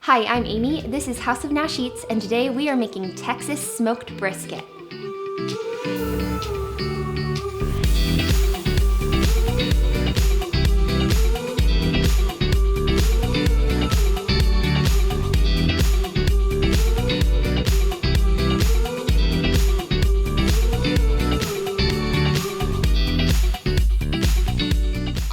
Hi, I'm Amy, this is House of Nash Eats, and today we are making Texas Smoked Brisket.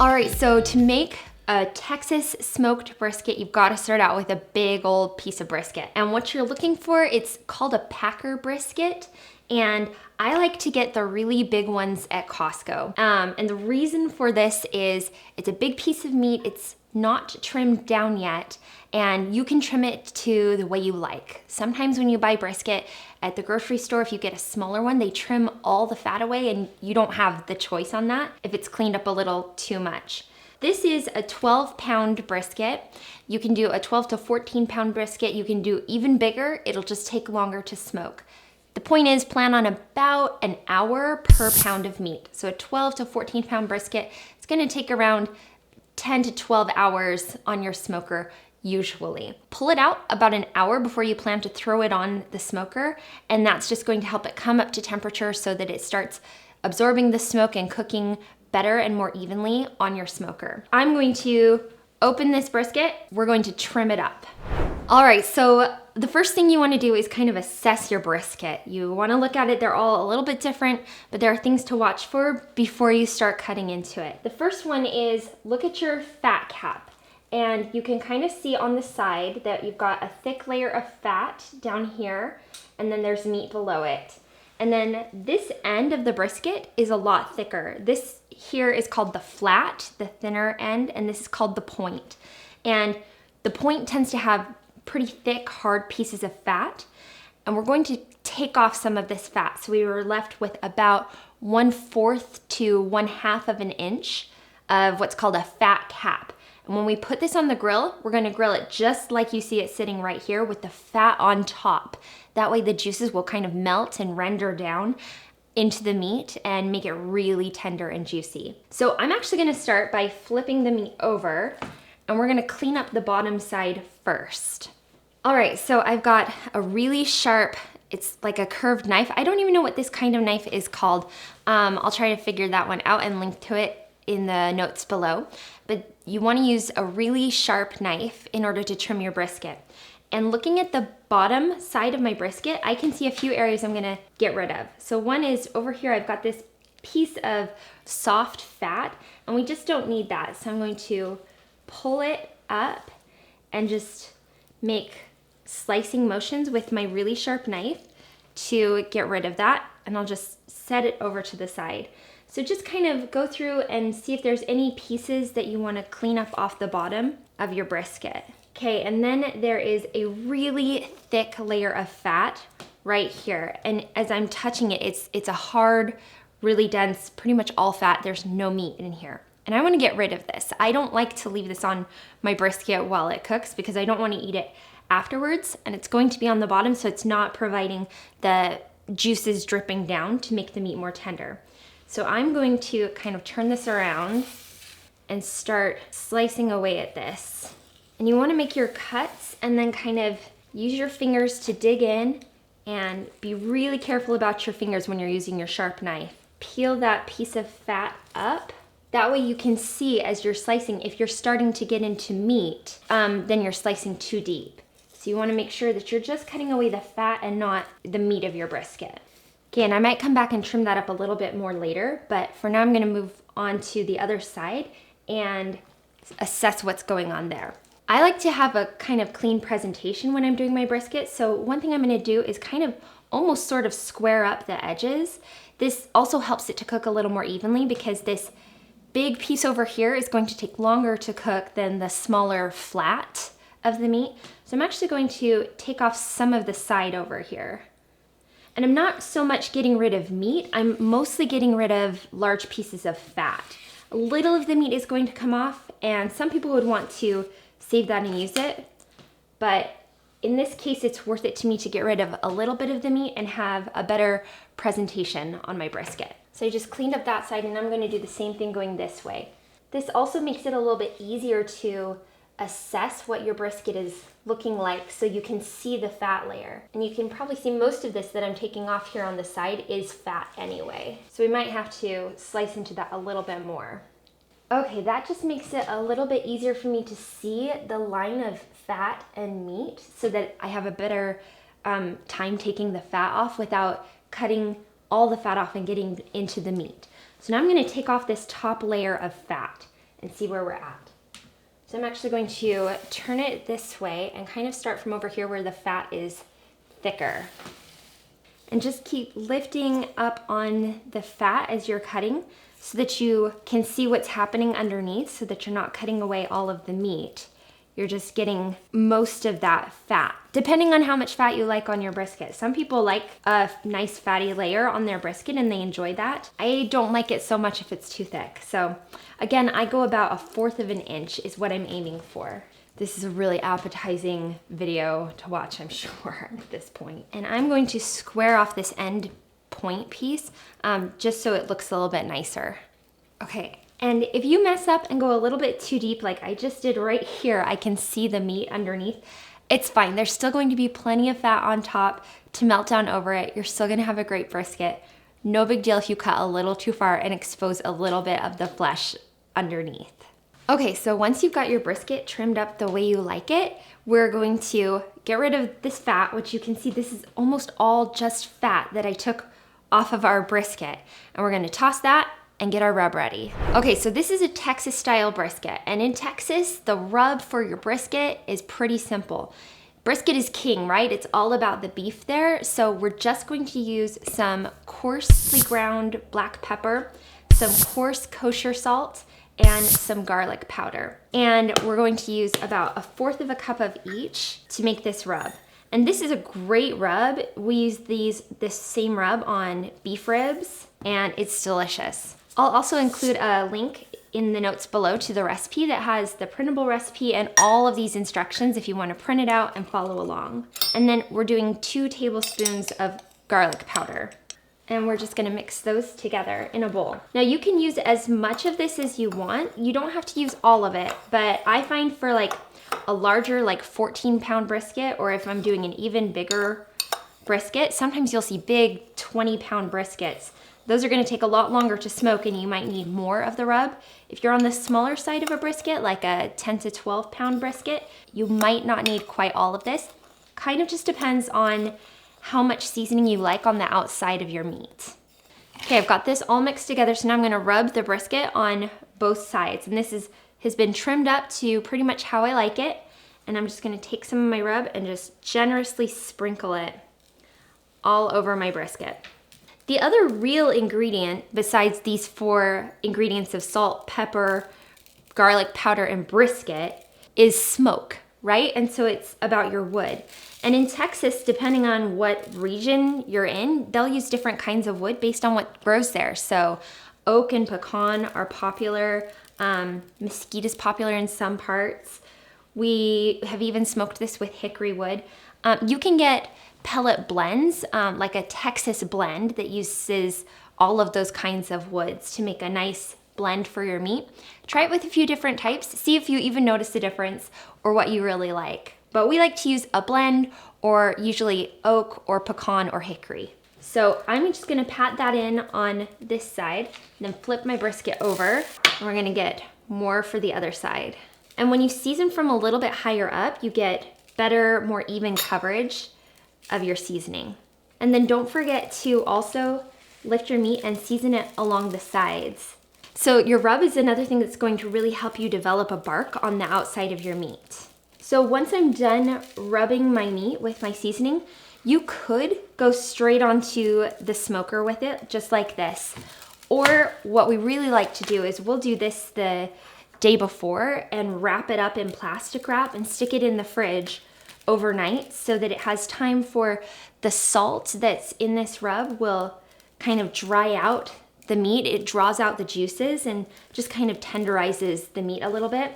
Alright, so to make a Texas smoked brisket, you've got to start out with a big old piece of brisket. And what you're looking for, it's called a packer brisket. And I like to get the really big ones at Costco. And the reason for this is it's a big piece of meat. It's not trimmed down yet, and you can trim it to the way you like. Sometimes when you buy brisket at the grocery store, if you get a smaller one, they trim all the fat away and you don't have the choice on that if it's cleaned up a little too much. This is a 12-pound brisket. You can do a 12 to 14-pound brisket. You can do even bigger. It'll just take longer to smoke. The point is, plan on about an hour per pound of meat. So a 12 to 14-pound brisket, it's gonna take around 10 to 12 hours on your smoker usually. Pull it out about an hour before you plan to throw it on the smoker, and that's just going to help it come up to temperature so that it starts absorbing the smoke and cooking better and more evenly on your smoker. I'm going to open this brisket. We're going to trim it up. All right, so the first thing you want to do is kind of assess your brisket. You want to look at it. They're all a little bit different, but there are things to watch for before you start cutting into it. The first one is look at your fat cap, and you can kind of see on the side that you've got a thick layer of fat down here, and then there's meat below it. And then this end of the brisket is a lot thicker. This here is called the flat, the thinner end, and this is called the point. And the point tends to have pretty thick, hard pieces of fat. And we're going to take off some of this fat. So we were left with about 1/4 to 1/2 of an inch of what's called a fat cap. And when we put this on the grill, we're gonna grill it just like you see it sitting right here with the fat on top. That way the juices will kind of melt and render down into the meat and make it really tender and juicy. So I'm actually gonna start by flipping the meat over, and we're gonna clean up the bottom side first. All right, so I've got a really sharp, it's like a curved knife. I don't even know what this kind of knife is called. I'll try to figure that one out and link to it in the notes below. But you wanna use a really sharp knife in order to trim your brisket. And looking at the bottom side of my brisket, I can see a few areas I'm gonna get rid of. So one is over here, I've got this piece of soft fat, and we just don't need that. So I'm going to pull it up and just make slicing motions with my really sharp knife to get rid of that, and I'll just set it over to the side. So just kind of go through and see if there's any pieces that you want to clean up off the bottom of your brisket. Okay, and then there is a really thick layer of fat right here, and as I'm touching it, it's a hard, really dense, pretty much all fat. There's no meat in here. And I want to get rid of this. I don't like to leave this on my brisket while it cooks because I don't want to eat it afterwards, and it's going to be on the bottom, so it's not providing the juices dripping down to make the meat more tender. So I'm going to kind of turn this around and start slicing away at this. And you want to make your cuts and then kind of use your fingers to dig in, and be really careful about your fingers when you're using your sharp knife. Peel that piece of fat up. That way you can see as you're slicing, if you're starting to get into meat, then you're slicing too deep. So you want to make sure that you're just cutting away the fat and not the meat of your brisket. Okay, and I might come back and trim that up a little bit more later, but for now I'm gonna move on to the other side and assess what's going on there. I like to have a kind of clean presentation when I'm doing my brisket, so one thing I'm gonna do is kind of almost sort of square up the edges. This also helps it to cook a little more evenly because this big piece over here is going to take longer to cook than the smaller flat of the meat. So I'm actually going to take off some of the side over here. And I'm not so much getting rid of meat, I'm mostly getting rid of large pieces of fat. A little of the meat is going to come off, and some people would want to save that and use it, but in this case, it's worth it to me to get rid of a little bit of the meat and have a better presentation on my brisket. So I just cleaned up that side, and I'm gonna do the same thing going this way. This also makes it a little bit easier to assess what your brisket is looking like so you can see the fat layer. And you can probably see most of this that I'm taking off here on the side is fat anyway. So we might have to slice into that a little bit more. Okay, that just makes it a little bit easier for me to see the line of fat and meat so that I have a better time taking the fat off without cutting all the fat off and getting into the meat. So now I'm gonna take off this top layer of fat and see where we're at. So I'm actually going to turn it this way and kind of start from over here where the fat is thicker. And just keep lifting up on the fat as you're cutting so that you can see what's happening underneath so that you're not cutting away all of the meat. You're just getting most of that fat, depending on how much fat you like on your brisket. Some people like a nice fatty layer on their brisket and they enjoy that. I don't like it so much if it's too thick. So again, I go about 1/4 of an inch is what I'm aiming for. This is a really appetizing video to watch, I'm sure, at this point. And I'm going to square off this end point piece just so it looks a little bit nicer. Okay. And if you mess up and go a little bit too deep, like I just did right here, I can see the meat underneath. It's fine. There's still going to be plenty of fat on top to melt down over it. You're still going to have a great brisket. No big deal if you cut a little too far and expose a little bit of the flesh underneath. Okay, so once you've got your brisket trimmed up the way you like it, we're going to get rid of this fat, which you can see this is almost all just fat that I took off of our brisket. And we're going to toss that and get our rub ready. Okay, so this is a Texas style brisket, and in Texas, the rub for your brisket is pretty simple. Brisket is king, right? It's all about the beef there, so we're just going to use some coarsely ground black pepper, some coarse kosher salt, and some garlic powder. And we're going to use about 1/4 of a cup of each to make this rub. And this is a great rub. We use this same rub on beef ribs, and it's delicious. I'll also include a link in the notes below to the recipe that has the printable recipe and all of these instructions if you want to print it out and follow along. And then we're doing 2 tablespoons of garlic powder. And we're just gonna mix those together in a bowl. Now you can use as much of this as you want. You don't have to use all of it, but I find for like a larger, like 14-pound brisket, or if I'm doing an even bigger brisket, sometimes you'll see big 20-pound briskets. Those are gonna take a lot longer to smoke and you might need more of the rub. If you're on the smaller side of a brisket, like a 10 to 12-pound brisket, you might not need quite all of this. Kind of just depends on how much seasoning you like on the outside of your meat. Okay, I've got this all mixed together, so now I'm gonna rub the brisket on both sides. And this has been trimmed up to pretty much how I like it. And I'm just gonna take some of my rub and just generously sprinkle it all over my brisket. The other real ingredient, besides these 4 ingredients of salt, pepper, garlic powder, and brisket, is smoke, right? And so it's about your wood. And in Texas, depending on what region you're in, they'll use different kinds of wood based on what grows there. So oak and pecan are popular. Mesquite is popular in some parts. We have even smoked this with hickory wood. You can get pellet blends, like a Texas blend that uses all of those kinds of woods to make a nice blend for your meat. Try it with a few different types, see if you even notice the difference or what you really like. But we like to use a blend or usually oak or pecan or hickory. So I'm just gonna pat that in on this side, and then flip my brisket over, and we're gonna get more for the other side. And when you season from a little bit higher up, you get better, more even coverage of your seasoning. And then don't forget to also lift your meat and season it along the sides. So your rub is another thing that's going to really help you develop a bark on the outside of your meat. So once I'm done rubbing my meat with my seasoning, you could go straight onto the smoker with it, just like this. Or what we really like to do is we'll do this the day before and wrap it up in plastic wrap and stick it in the fridge overnight so that it has time for the salt that's in this rub will kind of dry out the meat. It draws out the juices and just kind of tenderizes the meat a little bit.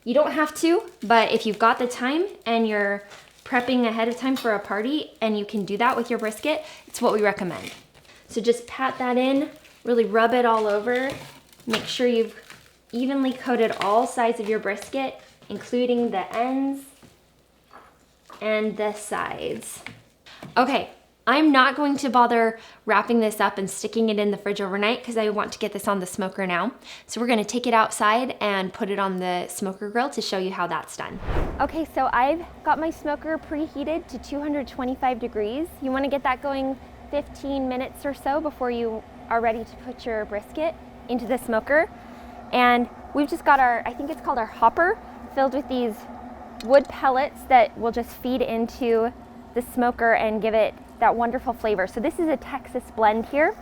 You don't have to, but if you've got the time and you're prepping ahead of time for a party and you can do that with your brisket, it's what we recommend. So just pat that in, really rub it all over. Make sure you've evenly coated all sides of your brisket including the ends and the sides. Okay, I'm not going to bother wrapping this up and sticking it in the fridge overnight because I want to get this on the smoker now. So we're gonna take it outside and put it on the smoker grill to show you how that's done. Okay, so I've got my smoker preheated to 225 degrees. You wanna get that going 15 minutes or so before you are ready to put your brisket into the smoker. And we've just got our, I think it's called our hopper, filled with these wood pellets that will just feed into the smoker and give it that wonderful flavor. So this is a Texas blend here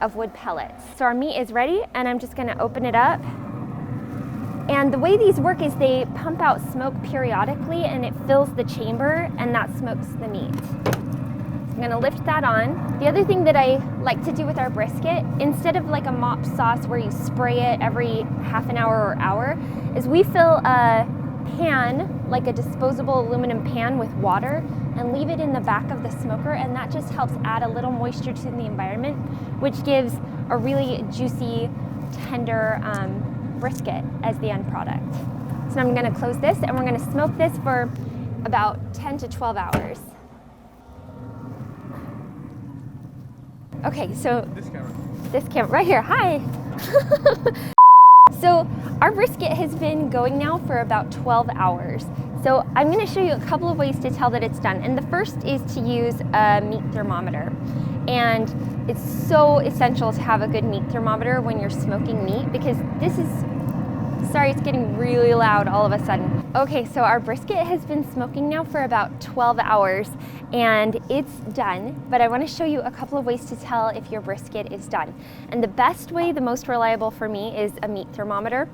of wood pellets. So our meat is ready and I'm just gonna open it up. And the way these work is they pump out smoke periodically and it fills the chamber and that smokes the meat. So I'm gonna lift that on. The other thing that I like to do with our brisket, instead of like a mop sauce where you spray it every half an hour or hour, is we fill a pan, like a disposable aluminum pan with water, and leave it in the back of the smoker, and that just helps add a little moisture to the environment, which gives a really juicy, tender brisket as the end product. So now I'm gonna close this and we're gonna smoke this for about 10 to 12 hours. Okay, so this camera right here, hi. So our brisket has been going now for about 12 hours. So I'm gonna show you a couple of ways to tell that it's done. And the first is to use a meat thermometer. And it's so essential to have a good meat thermometer when you're smoking meat because this is, sorry, it's getting really loud all of a sudden. Okay, so our brisket has been smoking now for about 12 hours and it's done, but I wanna show you a couple of ways to tell if your brisket is done. And the best way, the most reliable for me, is a meat thermometer.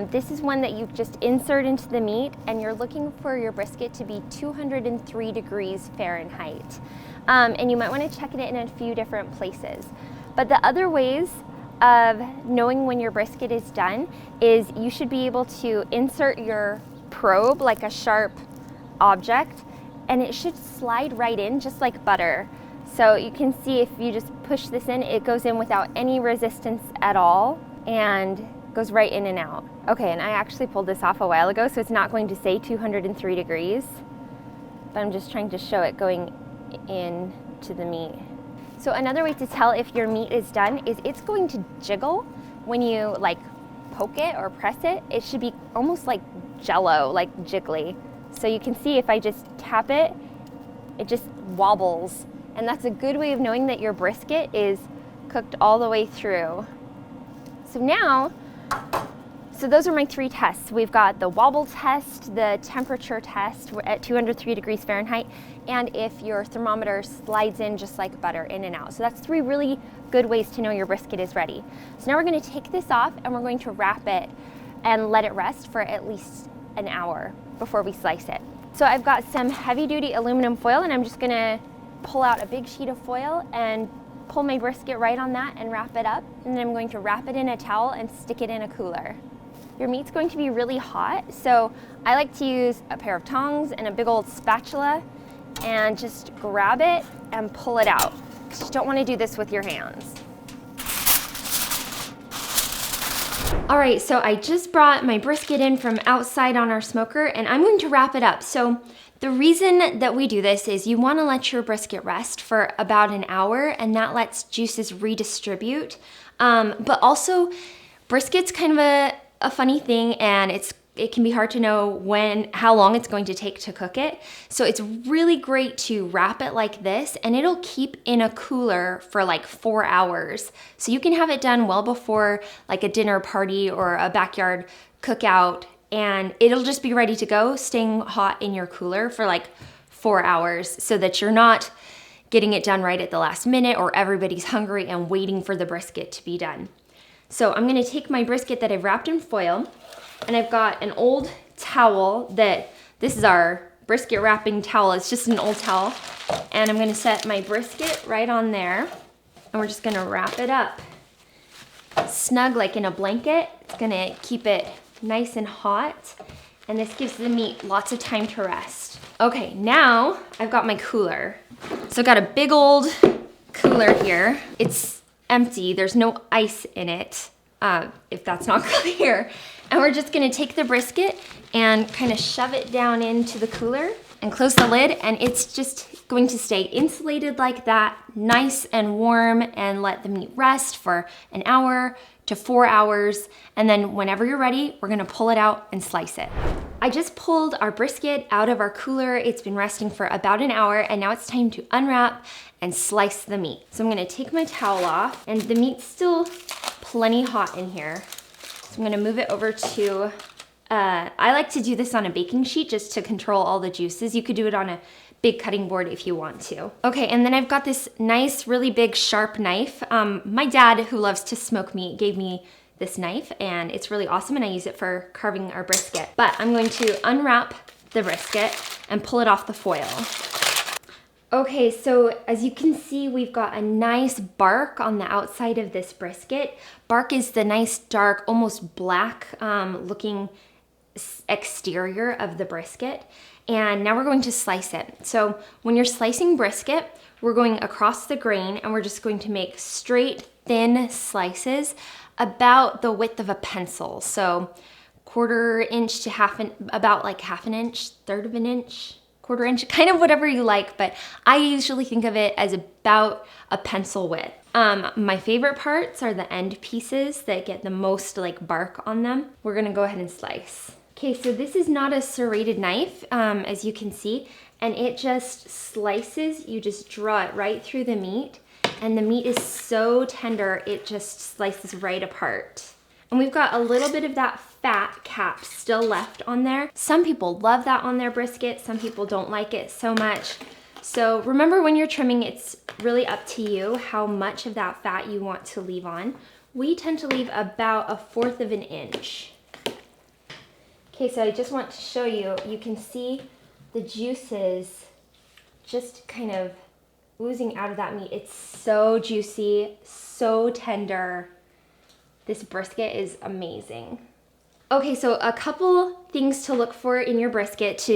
This is one that you just insert into the meat and you're looking for your brisket to be 203 degrees Fahrenheit. And you might wanna check it in a few different places. But the other ways of knowing when your brisket is done is you should be able to insert your probe like a sharp object and it should slide right in just like butter. So you can see if you just push this in, it goes in without any resistance at all and goes right in and out. Okay, and I actually pulled this off a while ago, so it's not going to say 203 degrees, but I'm just trying to show it going in to the meat. So another way to tell if your meat is done is it's going to jiggle when you like poke it or press it. It should be almost like jello, like jiggly. So you can see if I just tap it, it just wobbles. And that's a good way of knowing that your brisket is cooked all the way through. So now, so those are my 3 tests. We've got the wobble test, the temperature test at 203 degrees Fahrenheit, and if your thermometer slides in just like butter, in and out. So that's 3 really good ways to know your brisket is ready. So now we're gonna take this off and we're going to wrap it and let it rest for at least an hour before we slice it. So I've got some heavy duty aluminum foil and I'm just gonna pull out a big sheet of foil and pull my brisket right on that and wrap it up. And then I'm going to wrap it in a towel and stick it in a cooler. Your meat's going to be really hot, so I like to use a pair of tongs and a big old spatula and just grab it and pull it out. You don't want to do this with your hands. All right, so I just brought my brisket in from outside on our smoker and I'm going to wrap it up. So the reason that we do this is you want to let your brisket rest for about an hour and that lets juices redistribute. But also brisket's kind of a funny thing and it can be hard to know how long it's going to take to cook it. So it's really great to wrap it like this and it'll keep in a cooler for like 4 hours. So you can have it done well before like a dinner party or a backyard cookout and it'll just be ready to go, staying hot in your cooler for like 4 hours so that you're not getting it done right at the last minute or everybody's hungry and waiting for the brisket to be done. So I'm gonna take my brisket that I've wrapped in foil and I've got an old towel this is our brisket wrapping towel. It's just an old towel. And I'm gonna set my brisket right on there and we're just gonna wrap it up. Snug like in a blanket. It's gonna keep it nice and hot. And this gives the meat lots of time to rest. Okay, now I've got my cooler. So I've got a big old cooler here. It's empty, there's no ice in it, if that's not clear. And we're just gonna take the brisket and kind of shove it down into the cooler and close the lid, and it's just going to stay insulated like that, nice and warm, and let the meat rest for an hour to 4 hours. And then whenever you're ready, we're gonna pull it out and slice it. I just pulled our brisket out of our cooler. It's been resting for about an hour, and now it's time to unwrap and slice the meat. So I'm gonna take my towel off, and the meat's still plenty hot in here. So I'm gonna move it over to, I like to do this on a baking sheet just to control all the juices. You could do it on a big cutting board if you want to. Okay, and then I've got this nice, really big, sharp knife. My dad, who loves to smoke meat, gave me this knife, and it's really awesome, and I use it for carving our brisket. But I'm going to unwrap the brisket and pull it off the foil. Okay, so as you can see, we've got a nice bark on the outside of this brisket. Bark is the nice, dark, almost black looking exterior of the brisket. And now we're going to slice it. So when you're slicing brisket, we're going across the grain, and we're just going to make straight, thin slices about the width of a pencil. So 1/4 inch to about like 1/2 inch, 1/3 of an inch, 1/4 inch, kind of whatever you like, but I usually think of it as about a pencil width. My favorite parts are the end pieces that get the most like bark on them. We're gonna go ahead and slice. Okay, so this is not a serrated knife, as you can see, and it just slices. You just draw it right through the meat, and the meat is so tender, it just slices right apart. And we've got a little bit of that fat cap still left on there. Some people love that on their brisket, some people don't like it so much. So remember, when you're trimming, it's really up to you how much of that fat you want to leave on. We tend to leave about 1/4 of an inch. Okay, so I just want to show you, you can see the juices just kind of oozing out of that meat. It's so juicy, so tender. This brisket is amazing. Okay, so a couple things to look for in your brisket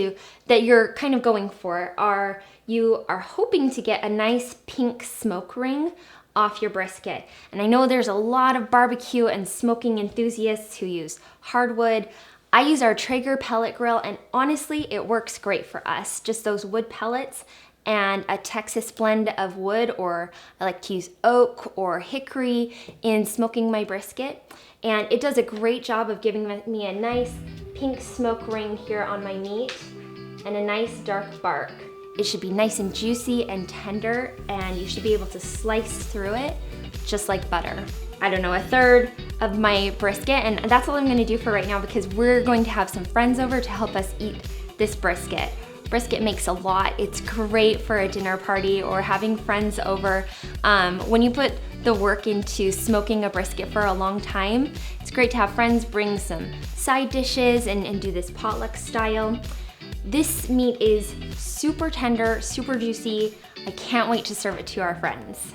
that you're kind of going for are, you are hoping to get a nice pink smoke ring off your brisket. And I know there's a lot of barbecue and smoking enthusiasts who use hardwood. I use our Traeger pellet grill, and honestly, it works great for us. Just those wood pellets and a Texas blend of wood, or I like to use oak or hickory in smoking my brisket. And it does a great job of giving me a nice pink smoke ring here on my meat and a nice dark bark. It should be nice and juicy and tender, and you should be able to slice through it just like butter. I don't know, 1/3 of my brisket, and that's all I'm gonna do for right now because we're going to have some friends over to help us eat this brisket. Brisket makes a lot. It's great for a dinner party or having friends over. When you put the work into smoking a brisket for a long time, it's great to have friends bring some side dishes and do this potluck style. This meat is super tender, super juicy. I can't wait to serve it to our friends.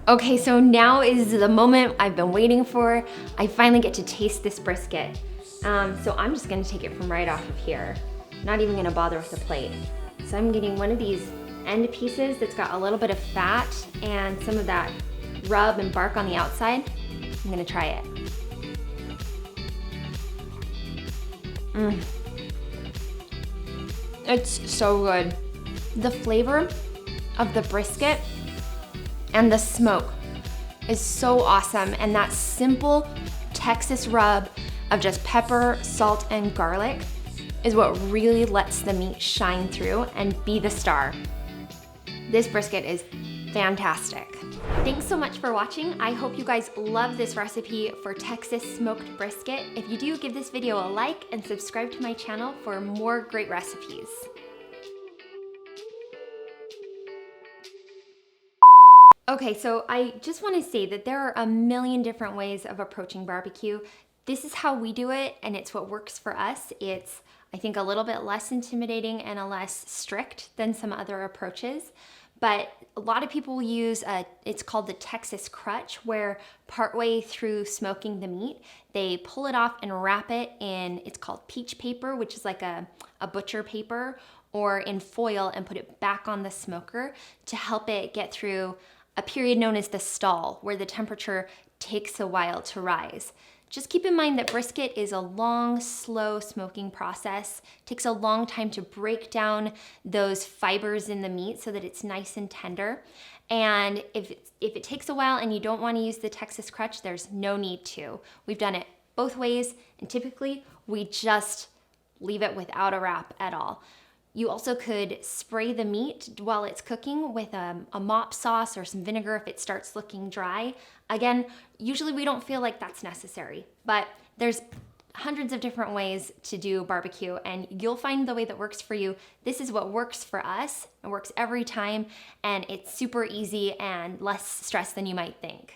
Okay, so now is the moment I've been waiting for. I finally get to taste this brisket. So I'm just gonna take it from right off of here. Not even gonna bother with the plate. So I'm getting one of these end pieces that's got a little bit of fat and some of that rub and bark on the outside. I'm gonna try it. It's so good. The flavor of the brisket and the smoke is so awesome, and that simple Texas rub of just pepper, salt, and garlic is what really lets the meat shine through and be the star. This brisket is fantastic. Thanks so much for watching. I hope you guys love this recipe for Texas smoked brisket. If you do, give this video a like and subscribe to my channel for more great recipes. Okay, so I just want to say that there are a million different ways of approaching barbecue. This is how we do it, and it's what works for us. It's, I think, a little bit less intimidating and a less strict than some other approaches. But a lot of people use, it's called the Texas crutch, where partway through smoking the meat, they pull it off and wrap it in, it's called peach paper, which is like a butcher paper, or in foil, and put it back on the smoker to help it get through a period known as the stall, where the temperature takes a while to rise. Just keep in mind that brisket is a long, slow smoking process. It takes a long time to break down those fibers in the meat so that it's nice and tender. And if it takes a while and you don't want to use the Texas crutch, there's no need to. We've done it both ways, and typically we just leave it without a wrap at all. You also could spray the meat while it's cooking with a mop sauce or some vinegar if it starts looking dry. Again, usually we don't feel like that's necessary, but there's hundreds of different ways to do barbecue, and you'll find the way that works for you. This is what works for us. It works every time, and it's super easy and less stress than you might think.